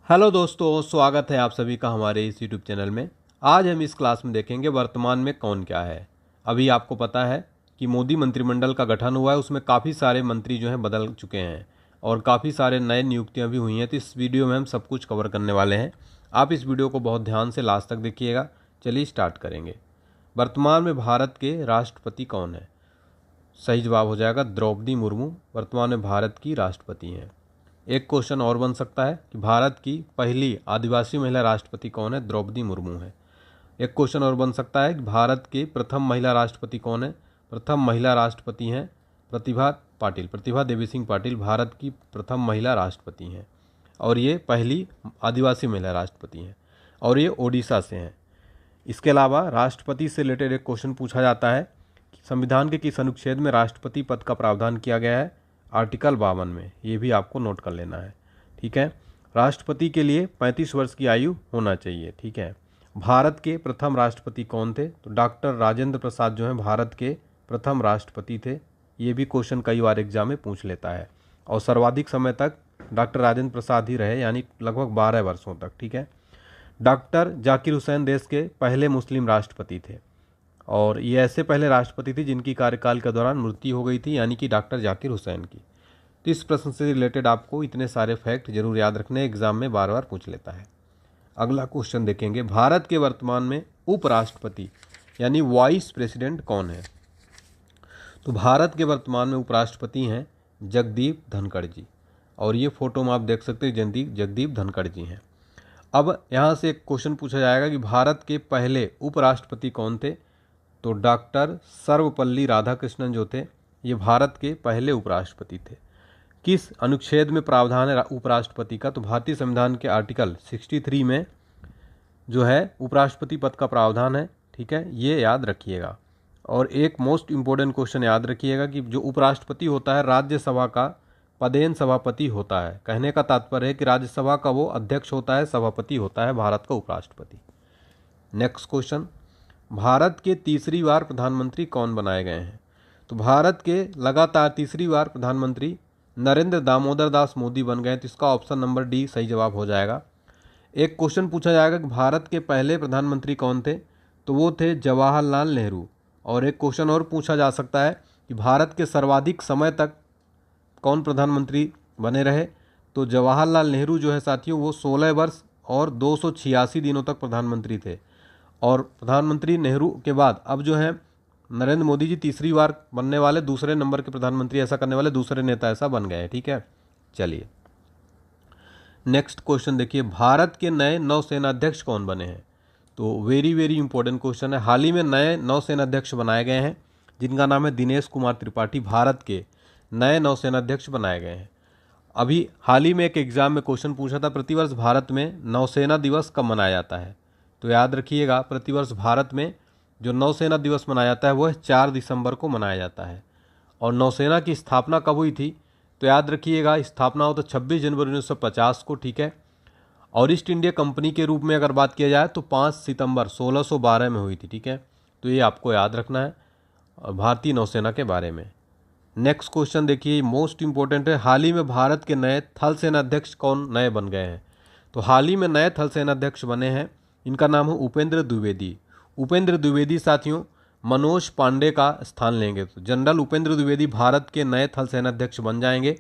Hello दोस्तों, स्वागत है आप सभी का हमारे इस यूट्यूब चैनल में। आज हम इस क्लास में देखेंगे वर्तमान में कौन क्या है। अभी आपको पता है कि मोदी मंत्रिमंडल का गठन हुआ है, उसमें काफ़ी सारे मंत्री जो हैं बदल चुके हैं और काफ़ी सारे नए नियुक्तियां भी हुई हैं। तो इस वीडियो में हम सब कुछ कवर करने वाले हैं। आप इस वीडियो को बहुत ध्यान से लास्ट तक देखिएगा। चलिए स्टार्ट करेंगे। वर्तमान में भारत के राष्ट्रपति कौन है? सही जवाब हो जाएगा द्रौपदी मुर्मू वर्तमान में भारत की राष्ट्रपति हैं। एक क्वेश्चन और बन सकता है कि भारत की पहली आदिवासी महिला राष्ट्रपति कौन है? द्रौपदी मुर्मू है। एक क्वेश्चन और बन सकता है कि भारत की प्रथम महिला राष्ट्रपति कौन है? प्रथम महिला राष्ट्रपति हैं प्रतिभा पाटिल। प्रतिभा देवी सिंह पाटिल भारत की प्रथम महिला राष्ट्रपति हैं और ये पहली आदिवासी महिला राष्ट्रपति हैं और ये ओडिशा से हैं। इसके अलावा राष्ट्रपति से रिलेटेड एक क्वेश्चन पूछा जाता है कि संविधान के किस अनुच्छेद में राष्ट्रपति पद का प्रावधान किया गया है? आर्टिकल 52 में। ये भी आपको नोट कर लेना है, ठीक है। राष्ट्रपति के लिए 35 वर्ष की आयु होना चाहिए, ठीक है। भारत के प्रथम राष्ट्रपति कौन थे? तो डॉक्टर राजेंद्र प्रसाद जो हैं भारत के प्रथम राष्ट्रपति थे। ये भी क्वेश्चन कई बार एग्जाम में पूछ लेता है और सर्वाधिक समय तक डॉक्टर राजेंद्र प्रसाद ही रहे, यानी लगभग 12 वर्षों तक, ठीक है। डॉक्टर जाकिर हुसैन देश के पहले मुस्लिम राष्ट्रपति थे और ये ऐसे पहले राष्ट्रपति थे जिनकी कार्यकाल के दौरान मृत्यु हो गई थी, यानी कि डॉक्टर जाकिर हुसैन की। तो इस प्रश्न से रिलेटेड आपको इतने सारे फैक्ट जरूर याद रखने, एग्जाम में बार बार पूछ लेता है। अगला क्वेश्चन देखेंगे, भारत के वर्तमान में उपराष्ट्रपति यानी वाइस प्रेसिडेंट कौन है? तो भारत के वर्तमान में उपराष्ट्रपति हैं जगदीप धनखड़ जी और ये फोटो में आप देख सकते हैं जगदीप धनखड़ जी हैं। अब यहाँ से एक क्वेश्चन पूछा जाएगा कि भारत के पहले उपराष्ट्रपति कौन थे? तो डॉक्टर सर्वपल्ली राधाकृष्णन जो थे ये भारत के पहले उपराष्ट्रपति थे। किस अनुच्छेद में प्रावधान है उपराष्ट्रपति का? तो भारतीय संविधान के आर्टिकल 63 में जो है उपराष्ट्रपति पद का प्रावधान है, ठीक है, ये याद रखिएगा। और एक मोस्ट इम्पोर्टेंट क्वेश्चन याद रखिएगा कि जो उपराष्ट्रपति होता है राज्यसभा का पदेन सभापति होता है। कहने का तात्पर्य है कि राज्यसभा का वो अध्यक्ष होता है, सभापति होता है भारत का उपराष्ट्रपति। नेक्स्ट क्वेश्चन, भारत के तीसरी बार प्रधानमंत्री कौन बनाए गए हैं? तो भारत के लगातार तीसरी बार प्रधानमंत्री नरेंद्र दामोदर दास मोदी बन गए। तो इसका ऑप्शन नंबर डी सही जवाब हो जाएगा। एक क्वेश्चन पूछा जाएगा कि भारत के पहले प्रधानमंत्री कौन थे? तो वो थे जवाहरलाल नेहरू। और एक क्वेश्चन और पूछा जा सकता है कि भारत के सर्वाधिक समय तक कौन प्रधानमंत्री बने रहे? तो जवाहरलाल नेहरू जो है साथियों वो 16 वर्ष और 286 दिनों तक प्रधानमंत्री थे। और प्रधानमंत्री नेहरू के बाद अब जो है नरेंद्र मोदी जी तीसरी बार बनने वाले दूसरे नंबर के प्रधानमंत्री, ऐसा करने वाले दूसरे नेता ऐसा बन गए, ठीक है। चलिए नेक्स्ट क्वेश्चन देखिए, भारत के नए नौसेना अध्यक्ष कौन बने हैं? तो वेरी इंपॉर्टेंट क्वेश्चन है। हाल ही में नए नौसेना अध्यक्ष बनाए गए हैं जिनका नाम है दिनेश कुमार त्रिपाठी। भारत के नए नौसेना अध्यक्ष बनाए गए हैं। अभी हाल ही में एक एग्जाम में क्वेश्चन पूछा था, प्रतिवर्ष भारत में नौसेना दिवस कब मनाया जाता है? तो याद रखिएगा प्रतिवर्ष भारत में जो नौसेना दिवस मनाया जाता है वो 4 दिसंबर को मनाया जाता है। और नौसेना की स्थापना कब हुई थी? तो याद रखिएगा स्थापना हो तो 26 जनवरी 1950 को, ठीक है। और ईस्ट इंडिया कंपनी के रूप में अगर बात किया जाए तो 5 सितंबर 1612 में हुई थी, ठीक है। तो ये आपको याद रखना है भारतीय नौसेना के बारे में। नेक्स्ट क्वेश्चन देखिए, मोस्ट इंपॉर्टेंट है, हाल ही में भारत के नए थल सेना अध्यक्ष कौन नए बन गए हैं? तो हाल ही में नए थल सेना अध्यक्ष बने हैं, इनका नाम है उपेंद्र द्विवेदी। उपेंद्र द्विवेदी साथियों मनोज पांडे का स्थान लेंगे। तो जनरल उपेंद्र द्विवेदी भारत के नए थल सेनाध्यक्ष बन जाएंगे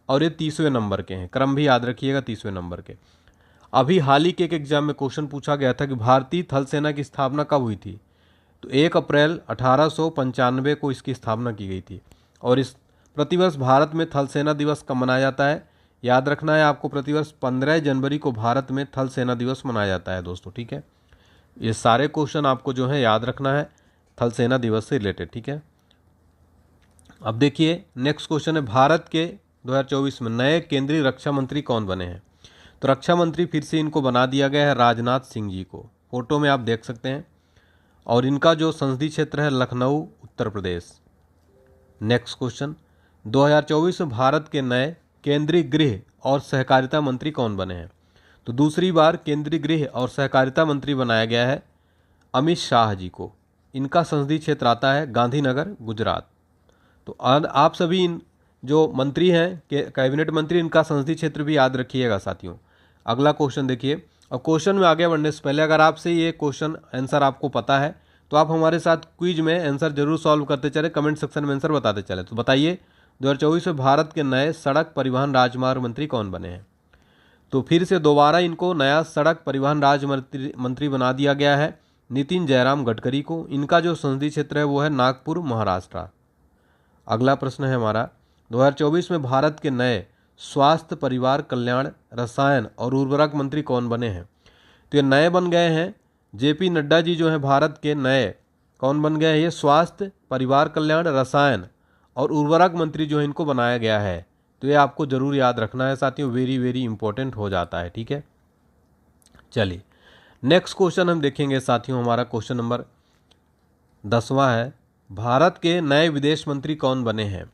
और ये 30वें नंबर के हैं। क्रम भी याद रखिएगा 30वें नंबर के। अभी हाल ही के एक एग्जाम में क्वेश्चन पूछा गया था कि भारतीय थल सेना की स्थापना कब हुई थी? तो 1 अप्रैल 1895 को इसकी स्थापना की गई थी। और इस प्रतिवर्ष भारत में थल सेना दिवस कब मनाया जाता है? याद रखना है आपको, प्रतिवर्ष 15 जनवरी को भारत में थल सेना दिवस मनाया जाता है दोस्तों, ठीक है। ये सारे क्वेश्चन आपको जो है याद रखना है थल सेना दिवस से रिलेटेड, ठीक है। अब देखिए नेक्स्ट क्वेश्चन है, भारत के 2024 में नए केंद्रीय रक्षा मंत्री कौन बने हैं? तो रक्षा मंत्री फिर से इनको बना दिया गया है राजनाथ सिंह जी को, फोटो में आप देख सकते हैं। और इनका जो संसदीय क्षेत्र है लखनऊ उत्तर प्रदेश। नेक्स्ट क्वेश्चन, 2024 में भारत के नए केंद्रीय गृह और सहकारिता मंत्री कौन बने हैं? तो दूसरी बार केंद्रीय गृह और सहकारिता मंत्री बनाया गया है अमित शाह जी को। इनका संसदीय क्षेत्र आता है गांधीनगर गुजरात। तो आप सभी इन जो मंत्री हैं कैबिनेट मंत्री, इनका संसदीय क्षेत्र भी याद रखिएगा साथियों। अगला क्वेश्चन देखिए, और क्वेश्चन में आगे बढ़ने से पहले अगर आपसे ये क्वेश्चन आंसर आपको पता है तो आप हमारे साथ क्विज में आंसर जरूर सॉल्व करते चले, कमेंट सेक्शन में आंसर बताते चले। तो बताइए 2024 में भारत के नए सड़क परिवहन राजमार्ग मंत्री कौन बने हैं? तो फिर से दोबारा इनको नया सड़क परिवहन राज्य मंत्री बना दिया गया है, नितिन जयराम गडकरी को। इनका जो संसदीय क्षेत्र है वो है नागपुर, महाराष्ट्र। अगला प्रश्न है हमारा, 2024 में भारत के नए स्वास्थ्य, परिवार कल्याण, रसायन और उर्वरक मंत्री कौन बने हैं? तो ये नए बन गए हैं जेपी नड्डा जी जो हैं भारत के नए कौन बन गए हैं? ये स्वास्थ्य, परिवार कल्याण, रसायन और उर्वरक मंत्री जो है इनको बनाया गया है। तो ये आपको जरूर याद रखना है साथियों, वेरी वेरी इंपॉर्टेंट हो जाता है, ठीक है। चलिए नेक्स्ट क्वेश्चन हम देखेंगे साथियों, हमारा क्वेश्चन नंबर 10वां है, भारत के नए विदेश मंत्री कौन बने हैं?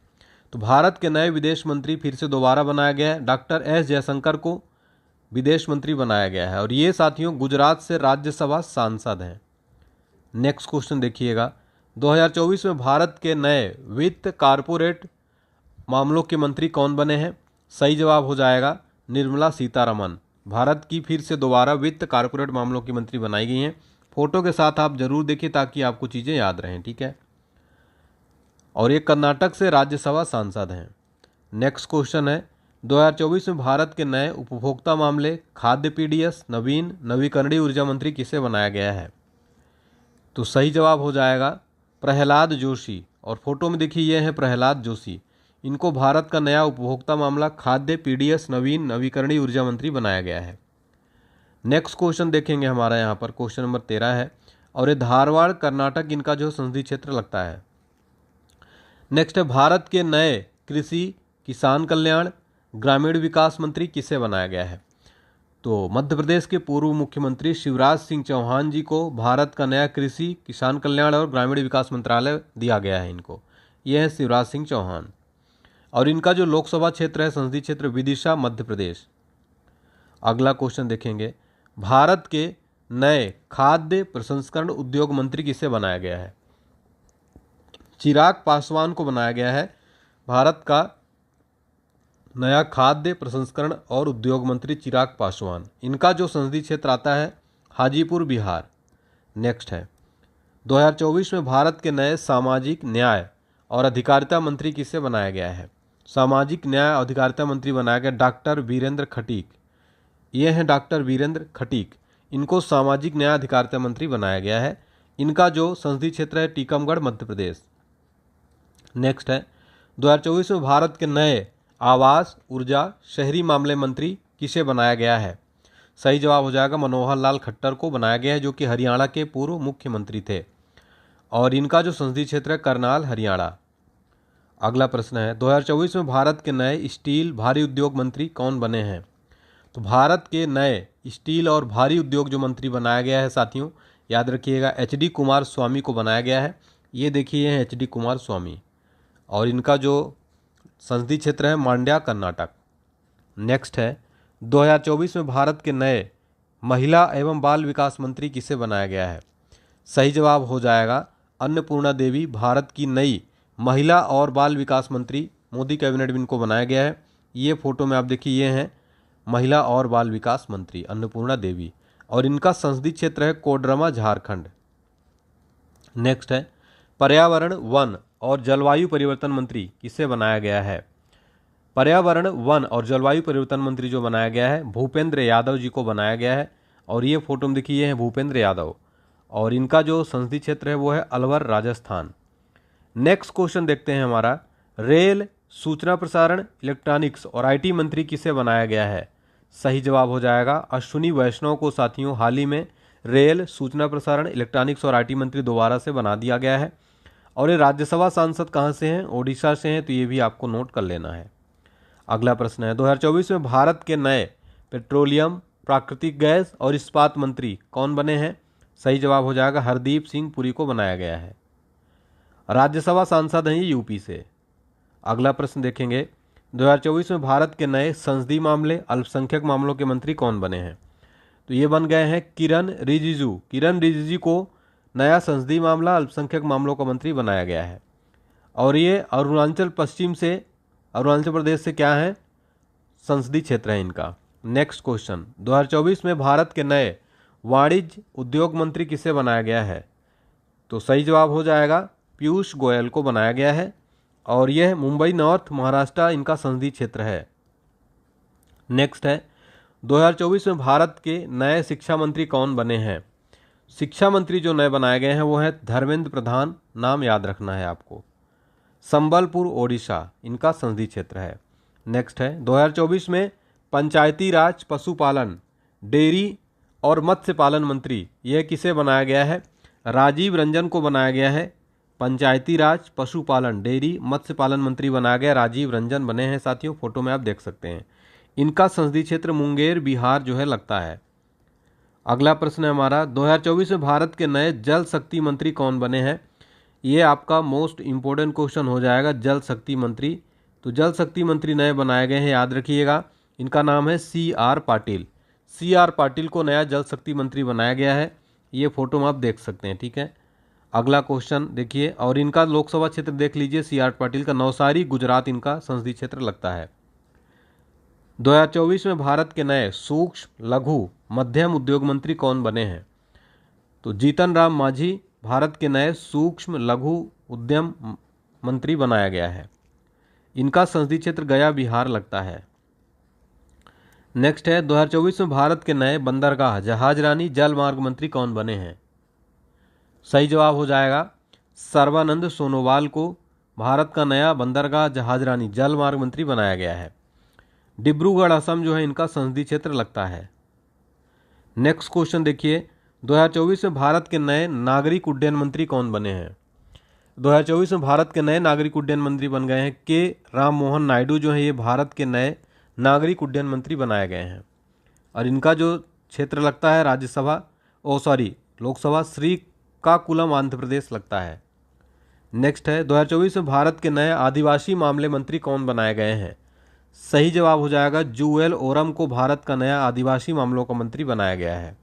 तो भारत के नए विदेश मंत्री फिर से दोबारा बनाया गया है, डॉक्टर एस जयशंकर को विदेश मंत्री बनाया गया है और ये साथियों गुजरात से राज्यसभा सांसद हैं। नेक्स्ट क्वेश्चन देखिएगा, 2024 में भारत के नए वित्त कारपोरेट मामलों के मंत्री कौन बने हैं? सही जवाब हो जाएगा निर्मला सीतारमण। भारत की फिर से दोबारा वित्त कारपोरेट मामलों की मंत्री बनाई गई हैं। फोटो के साथ आप जरूर देखिए ताकि आपको चीज़ें याद रहें, ठीक है। और ये कर्नाटक से राज्यसभा सांसद हैं। नेक्स्ट क्वेश्चन है, 2024 में भारत के नए उपभोक्ता मामले, खाद्य, पीडीएस, नवीकरणीय ऊर्जा मंत्री किसे बनाया गया है? तो सही जवाब हो जाएगा प्रहलाद जोशी। और फोटो में देखिए ये है प्रहलाद जोशी, इनको भारत का नया उपभोक्ता मामला, खाद्य, पीडीएस, नवीकरणीय ऊर्जा मंत्री बनाया गया है। नेक्स्ट क्वेश्चन देखेंगे हमारा यहाँ पर क्वेश्चन नंबर 13 है, और ये धारवाड़ कर्नाटक इनका जो संसदीय क्षेत्र लगता है। नेक्स्ट है, भारत के नए कृषि, किसान कल्याण, ग्रामीण विकास मंत्री किसे बनाया गया है? तो मध्य प्रदेश के पूर्व मुख्यमंत्री शिवराज सिंह चौहान जी को भारत का नया कृषि, किसान कल्याण और ग्रामीण विकास मंत्रालय दिया गया है इनको। ये है शिवराज सिंह चौहान। और इनका जो लोकसभा क्षेत्र है, संसदीय क्षेत्र विदिशा, मध्य प्रदेश। अगला क्वेश्चन देखेंगे, भारत के नए खाद्य प्रसंस्करण उद्योग मंत्री किसे बनाया गया है? चिराग पासवान को बनाया गया है भारत का नया खाद्य प्रसंस्करण और उद्योग मंत्री चिराग पासवान। इनका जो संसदीय क्षेत्र आता है हाजीपुर, बिहार। नेक्स्ट है, 2024 में भारत के नए सामाजिक न्याय और अधिकारिता मंत्री किसे बनाया गया है? सामाजिक न्याय और अधिकारिता मंत्री बनाया गया डॉक्टर वीरेंद्र खटीक। ये हैं डॉक्टर वीरेंद्र खटीक, इनको सामाजिक न्याय अधिकारिता मंत्री बनाया गया है। इनका जो संसदीय क्षेत्र है टीकमगढ़, मध्य प्रदेश। नेक्स्ट है, 2024 में भारत के नए आवास, ऊर्जा, शहरी मामले मंत्री किसे बनाया गया है? सही जवाब हो जाएगा मनोहर लाल खट्टर को बनाया गया है, जो कि हरियाणा के पूर्व मुख्यमंत्री थे। और इनका जो संसदीय क्षेत्र है करनाल, हरियाणा। अगला प्रश्न है, 2024 में भारत के नए स्टील, भारी उद्योग मंत्री कौन बने हैं? तो भारत के नए स्टील और भारी उद्योग जो मंत्री बनाया गया है साथियों, याद रखिएगा एचडी कुमार स्वामी को बनाया गया है। ये देखिए हैं एचडी कुमार स्वामी, और इनका जो संसदीय क्षेत्र है मांड्या, कर्नाटक। नेक्स्ट है, 2024 में भारत के नए महिला एवं बाल विकास मंत्री किसे बनाया गया है? सही जवाब हो जाएगा अन्नपूर्णा देवी, भारत की नई महिला और बाल विकास मंत्री। मोदी कैबिनेट में इनको बनाया गया है। ये फोटो में आप देखिए, ये हैं महिला और बाल विकास मंत्री अन्नपूर्णा देवी, और इनका संसदीय क्षेत्र है कोडरमा, झारखंड। नेक्स्ट है, पर्यावरण, वन और जलवायु परिवर्तन मंत्री किसे बनाया गया है? पर्यावरण, वन और जलवायु परिवर्तन मंत्री जो बनाया गया है भूपेंद्र यादव जी को बनाया गया है। और ये फोटो में देखिए, ये हैं भूपेंद्र यादव, और इनका जो संसदीय क्षेत्र है वो है अलवर, राजस्थान। नेक्स्ट क्वेश्चन देखते हैं हमारा, रेल, सूचना प्रसारण, इलेक्ट्रॉनिक्स और आईटी मंत्री किसे बनाया गया है? सही जवाब हो जाएगा अश्विनी वैष्णव को साथियों हाल ही में रेल, सूचना प्रसारण, इलेक्ट्रॉनिक्स और आईटी मंत्री दोबारा से बना दिया गया है। और ये राज्यसभा सांसद कहाँ से हैं? ओडिशा से हैं, तो ये भी आपको नोट कर लेना है। अगला प्रश्न है, 2024 में भारत के नए पेट्रोलियम, प्राकृतिक गैस और इस्पात मंत्री कौन बने हैं? सही जवाब हो जाएगा हरदीप सिंह पुरी को बनाया गया है। राज्यसभा सांसद हैं ये यूपी से। अगला प्रश्न देखेंगे, 2024 में भारत के नए संसदीय मामले, अल्पसंख्यक मामलों के मंत्री कौन बने हैं? तो ये बन गए हैं किरण रिजिजू। किरण रिजिजू को नया संसदीय मामला, अल्पसंख्यक मामलों का मंत्री बनाया गया है। और ये अरुणाचल प्रदेश से क्या है? संसदीय क्षेत्र है इनका। नेक्स्ट क्वेश्चन, 2024 में भारत के नए वाणिज्य उद्योग मंत्री किसे बनाया गया है? तो सही जवाब हो जाएगा पीयूष गोयल को बनाया गया है और यह मुंबई नॉर्थ महाराष्ट्र इनका संसदीय क्षेत्र है। नेक्स्ट है, 2024 में भारत के नए शिक्षा मंत्री कौन बने हैं? शिक्षा मंत्री जो नए बनाए गए हैं वो है धर्मेंद्र प्रधान, नाम याद रखना है आपको। संबलपुर ओडिशा इनका संसदीय क्षेत्र है। नेक्स्ट है, 2024 में पंचायती राज, पशुपालन, डेयरी और मत्स्य पालन मंत्री यह किसे बनाया गया है? राजीव रंजन को बनाया गया है। पंचायती राज, पशुपालन, डेयरी, मत्स्य पालन मंत्री बनाया गया राजीव रंजन बने हैं साथियों, फोटो में आप देख सकते हैं। इनका संसदीय क्षेत्र मुंगेर बिहार जो है लगता है। अगला प्रश्न है हमारा, 2024 में भारत के नए जल शक्ति मंत्री कौन बने हैं? ये आपका मोस्ट इंपॉर्टेंट क्वेश्चन हो जाएगा, जल शक्ति मंत्री। तो जल शक्ति मंत्री नए बनाए गए हैं, याद रखिएगा। इनका नाम है CR पाटिल। CR पाटिल को नया जल शक्ति मंत्री बनाया गया है, ये फोटो में आप देख सकते हैं, ठीक है। अगला क्वेश्चन देखिए, और इनका लोकसभा क्षेत्र देख लीजिए, CR पाटिल का नवसारी गुजरात इनका संसदीय क्षेत्र लगता है। 2024 में भारत के नए सूक्ष्म, लघु, मध्यम उद्योग मंत्री कौन बने हैं? तो जीतन राम मांझी भारत के नए सूक्ष्म लघु उद्यम मंत्री बनाया गया है। इनका संसदीय क्षेत्र गया बिहार लगता है। नेक्स्ट है, 2024 में भारत के नए बंदरगाह, जहाजरानी, जल मार्ग मंत्री कौन बने हैं? सही जवाब हो जाएगा सर्बानंद सोनोवाल को भारत का नया बंदरगाह, जहाजरानी, जल मार्ग मंत्री बनाया गया है। डिब्रूगढ़ असम जो है इनका संसदीय क्षेत्र लगता है। नेक्स्ट क्वेश्चन देखिए, 2024 में भारत के नए नागरिक उड्डयन मंत्री कौन बने हैं? 2024 में भारत के नए नागरिक उड्डयन मंत्री बन गए हैं के राम मोहन नायडू जो है ये भारत के नए नागरिक उड्डयन मंत्री बनाए गए हैं। और इनका जो क्षेत्र लगता है लोकसभा श्रीकाकुलम आंध्र प्रदेश लगता है। नेक्स्ट है, 2024 में भारत के नए आदिवासी मामले मंत्री कौन बनाए गए हैं? सही जवाब हो जाएगा जूएल ओरम को भारत का नया आदिवासी मामलों का मंत्री बनाया गया है।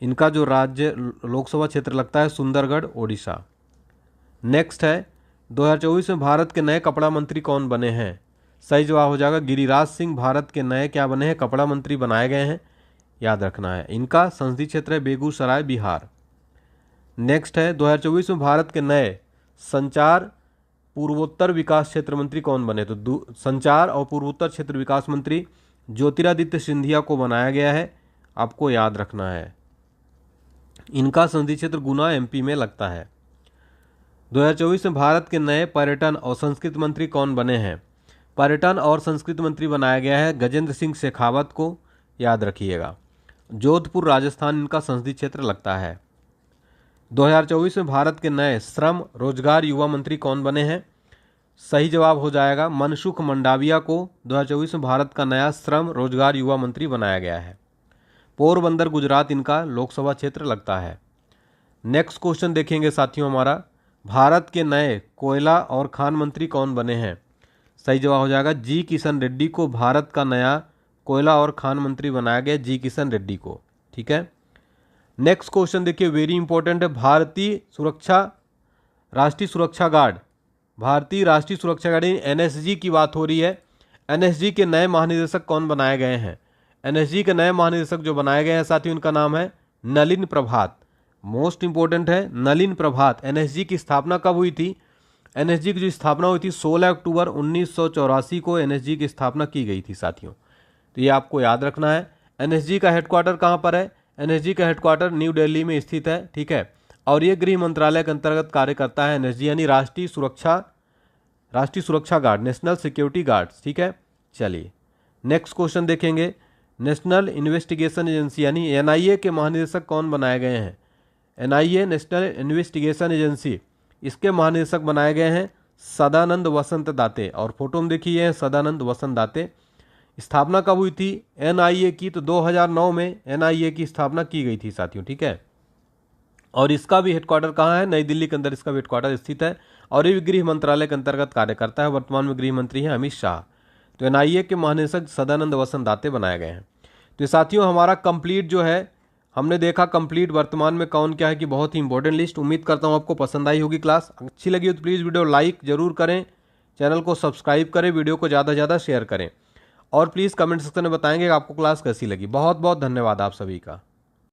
इनका जो राज्य लोकसभा क्षेत्र लगता है सुंदरगढ़ ओडिशा। नेक्स्ट है, 2024 में भारत के नए कपड़ा मंत्री कौन बने हैं? सही जवाब हो जाएगा गिरिराज सिंह भारत के नए क्या बने हैं? कपड़ा मंत्री बनाए गए हैं, याद रखना है। इनका संसदीय क्षेत्र है बेगूसराय बिहार। नेक्स्ट है, 2024 में भारत के नए संचार पूर्वोत्तर विकास क्षेत्र मंत्री कौन बने? तो संचार और पूर्वोत्तर क्षेत्र विकास मंत्री ज्योतिरादित्य सिंधिया को बनाया गया है, आपको याद रखना है। इनका संसदीय क्षेत्र गुना MP में लगता है। 2024 में भारत के नए पर्यटन और संस्कृति मंत्री कौन बने हैं? पर्यटन और संस्कृति मंत्री बनाया गया है गजेंद्र सिंह शेखावत को, याद रखिएगा। जोधपुर राजस्थान इनका संसदीय क्षेत्र लगता है। 2024 में भारत के नए श्रम, रोजगार, युवा मंत्री कौन बने हैं? सही जवाब हो जाएगा मनसुख मंडाविया को 2024 में भारत का नया श्रम, रोजगार, युवा मंत्री बनाया गया है। पोरबंदर गुजरात इनका लोकसभा क्षेत्र लगता है। नेक्स्ट क्वेश्चन देखेंगे साथियों हमारा, भारत के नए कोयला और खान मंत्री कौन बने हैं? सही जवाब हो जाएगा जी किशन रेड्डी को भारत का नया कोयला और खान मंत्री बनाया गया, जी किशन रेड्डी को, ठीक है। नेक्स्ट क्वेश्चन देखिए, वेरी इंपॉर्टेंट है। भारतीय राष्ट्रीय सुरक्षा गार्ड NSG की बात हो रही है। NSG के नए महानिदेशक कौन बनाए गए हैं? NSG के नए महानिदेशक जो बनाए गए हैं साथियों, उनका नाम है नलिन प्रभात। मोस्ट इंपॉर्टेंट है नलिन प्रभात। NSG की स्थापना कब हुई थी? NSG की जो स्थापना हुई थी 16 अक्टूबर 1984 को NSG की स्थापना की गई थी साथियों, तो ये आपको याद रखना है। NSG का हेडक्वार्टर कहाँ पर है? NSG का हेडक्वार्टर न्यू दिल्ली में स्थित है, ठीक है। और ये गृह मंत्रालय के अंतर्गत कार्य करता है NSG, यानी राष्ट्रीय सुरक्षा गार्ड, नेशनल सिक्योरिटी गार्ड्स, ठीक है। चलिए नेक्स्ट क्वेश्चन देखेंगे, नेशनल इन्वेस्टिगेशन एजेंसी यानी NIA के महानिदेशक कौन बनाए गए हैं? NIA नेशनल इन्वेस्टिगेशन एजेंसी, इसके महानिदेशक बनाए गए हैं सदानंद वसंत दाते। और फोटो में देखिए सदानंद वसंत दाते। स्थापना कब हुई थी NIA की? तो 2009 में NIA की स्थापना की गई थी साथियों, ठीक है। और इसका भी हेडक्वार्टर कहाँ है? नई दिल्ली के अंदर इसका हेडक्वार्टर स्थित है और ये गृह मंत्रालय के अंतर्गत कार्य करता है। वर्तमान में गृह मंत्री हैं अमित शाह। तो NIA के महानिदेशक सदानंद वसंत दाते बनाए गए हैं। तो साथियों हमारा कंप्लीट जो है, हमने देखा कंप्लीट वर्तमान में कौन क्या है कि बहुत ही इंपॉर्टेंट लिस्ट। उम्मीद करता हूँ आपको पसंद आई होगी क्लास। अच्छी लगी हो तो प्लीज़ वीडियो लाइक जरूर करें, चैनल को सब्सक्राइब करें, वीडियो को ज़्यादा से ज़्यादा शेयर करें। और प्लीज़ कमेंट सेक्शन में बताएंगे कि आपको क्लास कैसी लगी। बहुत बहुत धन्यवाद आप सभी का।